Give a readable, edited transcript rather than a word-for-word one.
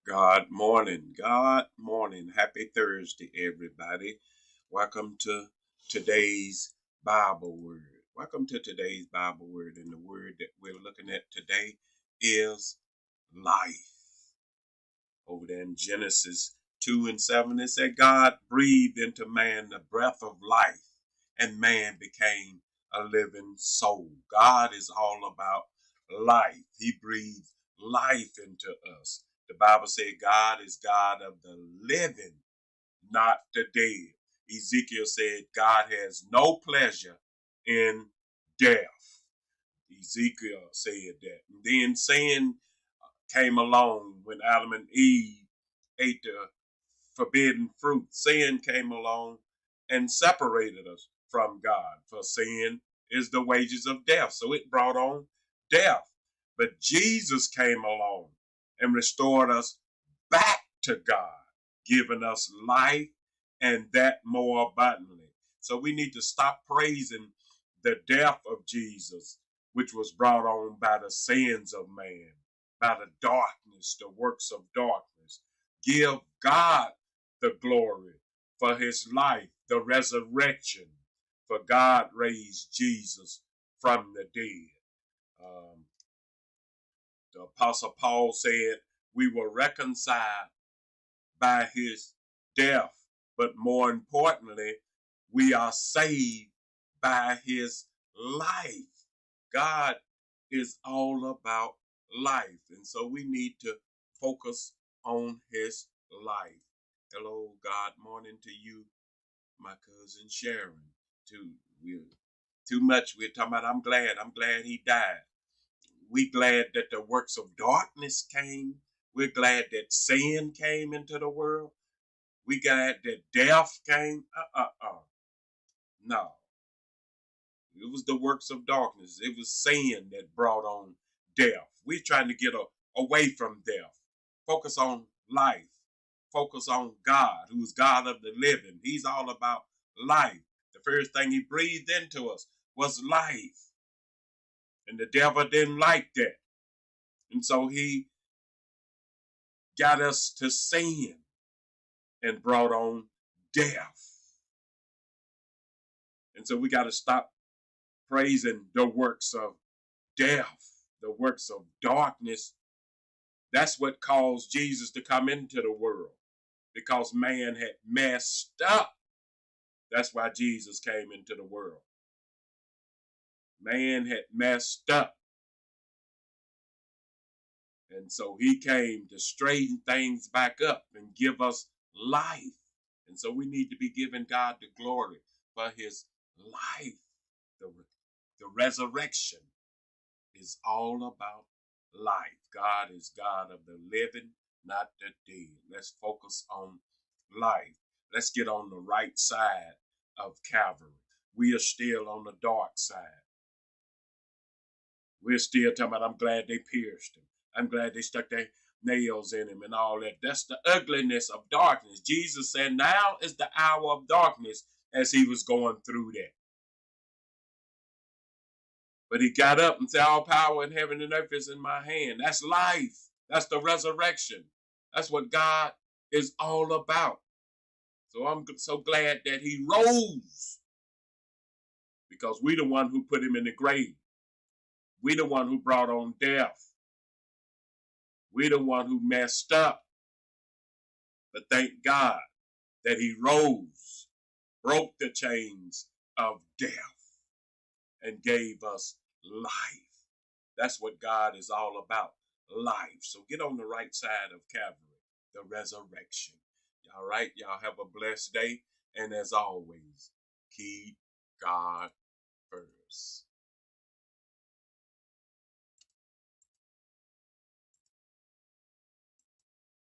God morning. God morning. Happy Thursday, everybody. Welcome to today's Bible word. Welcome to today's Bible word. And the word that we're looking at today is life. Over there in Genesis 2 and 7, it said, God breathed into man the breath of life, and man became a living soul. God is all about life. He breathed life into us. The Bible said God is God of the living, not the dead. Ezekiel said God has no pleasure in death. Ezekiel said that. And then sin came along when Adam and Eve ate the forbidden fruit. Sin came along and separated us from God. For sin is the wages of death. So it brought on death. But Jesus came along and restored us back to God, giving us life and that more abundantly. So we need to stop praising the death of Jesus, which was brought on by the sins of man, by the darkness, the works of darkness. Give God the glory for his life, the resurrection, for God raised Jesus from the dead. Um, the Apostle Paul said, we were reconciled by his death, but more importantly, we are saved by his life. God is all about life, and so we need to focus on his life. Hello, God morning to you, my cousin Sharon. Too much. We're talking about I'm glad he died. We glad that the works of darkness came. We're glad that sin came into the world. We glad that death came. No. It was the works of darkness. It was sin that brought on death. We're trying to get away from death. Focus on life. Focus on God, who's God of the living. He's all about life. The first thing he breathed into us was life. And the devil didn't like that. And so he got us to sin and brought on death. And so we got to stop praising the works of death, the works of darkness. That's what caused Jesus to come into the world, because man had messed up. That's why Jesus came into the world. Man had messed up. And so he came to straighten things back up and give us life. And so we need to be giving God the glory for his life. The resurrection is all about life. God is God of the living, not the dead. Let's focus on life. Let's get on the right side of Calvary. We are still on the dark side. We're still talking about, I'm glad they pierced him. I'm glad they stuck their nails in him and all that. That's the ugliness of darkness. Jesus said, now is the hour of darkness, as he was going through that. But he got up and said, all power in heaven and earth is in my hand. That's life. That's the resurrection. That's what God is all about. So I'm so glad that he rose, because we the one who put him in the grave. We the one who brought on death. We the one who messed up. But thank God that he rose, broke the chains of death, and gave us life. That's what God is all about, life. So get on the right side of Calvary, the resurrection. All right, y'all have a blessed day. And as always, keep God first.